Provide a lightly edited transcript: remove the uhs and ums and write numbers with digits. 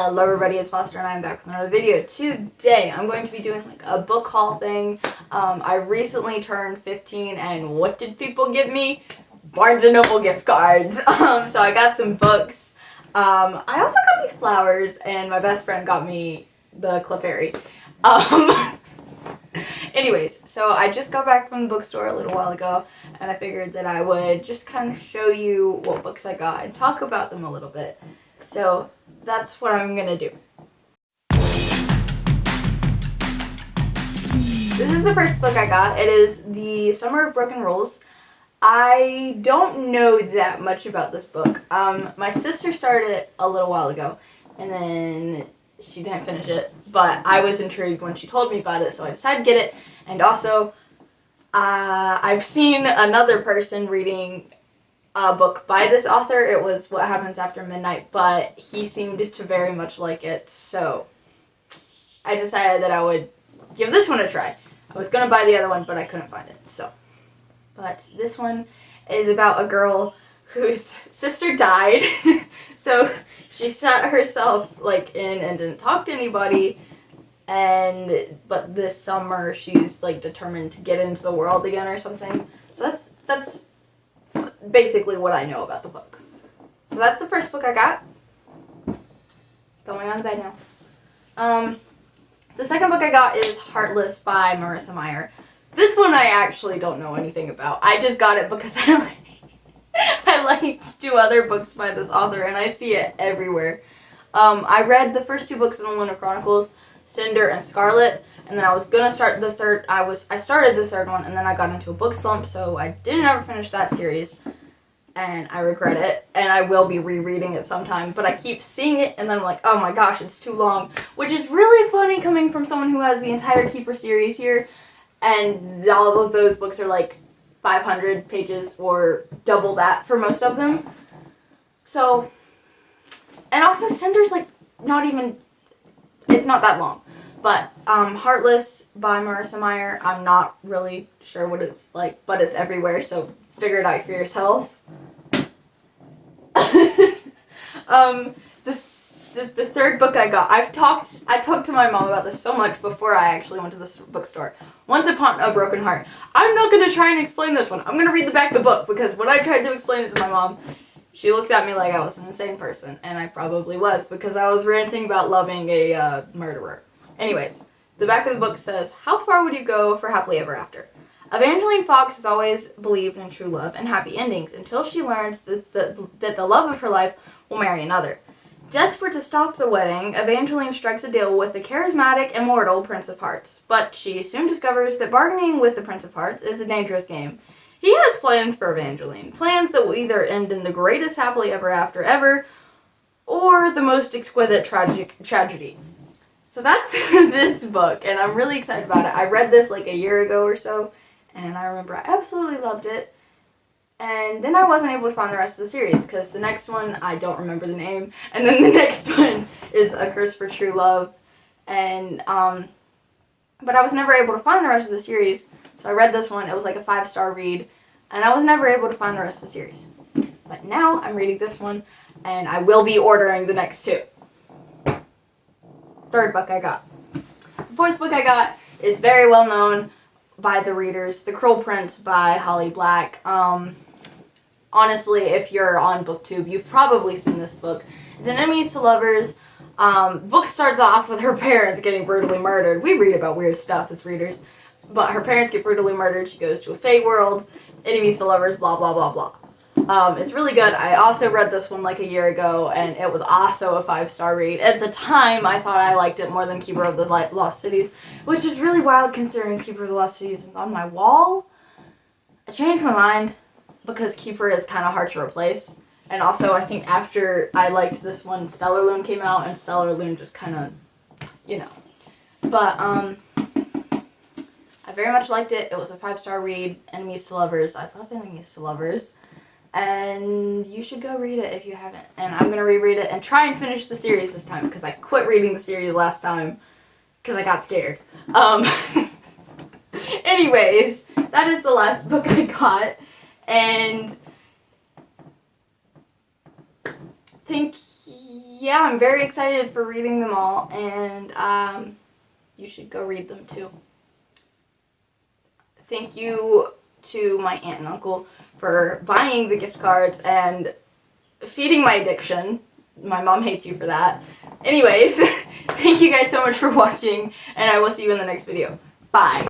Hello everybody, it's Foster and I'm back with another video. Today I'm going to be doing like a book haul thing. I recently turned 15 and what did people give me? Barnes & Noble gift cards. So I got some books. I also got these flowers and my best friend got me the Clefairy. Anyways, so I just got back from the bookstore a little while ago and I figured that I would just kind of show you what books I got and talk about them a little bit. So that's what I'm gonna do. This is the first book I got. It is The Summer of Broken Rules. I don't know that much about this book. My sister started it a little while ago and then she didn't finish it, but I was intrigued when she told me about it, so I decided to get it. And also, I've seen another person reading a book by this author. It was What Happens After Midnight, but he seemed to very much like it, so I decided that I would give this one a try. I was gonna buy the other one, but I couldn't find it, so. But this one is about a girl whose sister died, so she shut herself like in and didn't talk to anybody, but this summer she's like determined to get into the world again or something. So that's basically what I know about the book. So that's the first book I got. Going on to bed now. The second book I got is Heartless by Marissa Meyer. This one I actually don't know anything about. I just got it because I liked two other books by this author and I see it everywhere. I read the first two books in the Lunar Chronicles, Cinder and Scarlet, and then I was gonna start the third. I started the third one and then I got into a book slump, so I didn't ever finish that series, and I regret it. And I will be rereading it sometime, but I keep seeing it and then I'm like, oh my gosh, it's too long, which is really funny coming from someone who has the entire Keeper series here, and all of those books are like 500 pages or double that for most of them. So, and also Cinder's like not even, it's not that long. But Heartless by Marissa Meyer, I'm not really sure what it's like, but it's everywhere, so figure it out for yourself. The third book I got, I talked to my mom about this so much before I actually went to the bookstore. Once Upon a Broken Heart. I'm not going to try and explain this one. I'm going to read the back of the book, because when I tried to explain it to my mom, she looked at me like I was an insane person, and I probably was, because I was ranting about loving a murderer. Anyways, the back of the book says, how far would you go for happily ever after? Evangeline Fox has always believed in true love and happy endings until she learns that the love of her life will marry another. Desperate to stop the wedding, Evangeline strikes a deal with the charismatic, immortal Prince of Hearts. But she soon discovers that bargaining with the Prince of Hearts is a dangerous game. He has plans for Evangeline, plans that will either end in the greatest happily ever after ever, or the most exquisite tragedy. So that's this book, and I'm really excited about it. I read this like a year ago or so, and I remember I absolutely loved it. And then I wasn't able to find the rest of the series, because the next one, I don't remember the name, and then the next one is A Curse for True Love, and, but I was never able to find the rest of the series, so I read this one. It was like a 5-star read, and I was never able to find the rest of the series. But now I'm reading this one, and I will be ordering the next two. Third book I got. The fourth book I got is very well known by the readers, The Cruel Prince by Holly Black. Honestly, if you're on BookTube, you've probably seen this book. It's an Enemies to Lovers. Book starts off with her parents getting brutally murdered. We read about weird stuff as readers, but her parents get brutally murdered. She goes to a fey world, enemies to lovers, blah, blah, blah, blah. It's really good. I also read this one like a year ago, and it was also a 5-star read. At the time, I thought I liked it more than Keeper of the Lost Cities, which is really wild considering Keeper of the Lost Cities is on my wall. I changed my mind because Keeper is kind of hard to replace. And also, I think after I liked this one, Stellar Loon came out, and Stellar Loon just kind of, you know. But, I very much liked it. It was a 5-star read. Enemies to Lovers. I love Enemies to Lovers. And you should go read it if you haven't. And I'm going to reread it and try and finish the series this time, because I quit reading the series last time because I got scared. Anyways, that is the last book I got. And thank yeah, I'm very excited for reading them all, and you should go read them too. Thank you to my aunt and uncle for buying the gift cards and feeding my addiction. My mom hates you for that. Anyways, thank you guys so much for watching, and I will see you in the next video. Bye.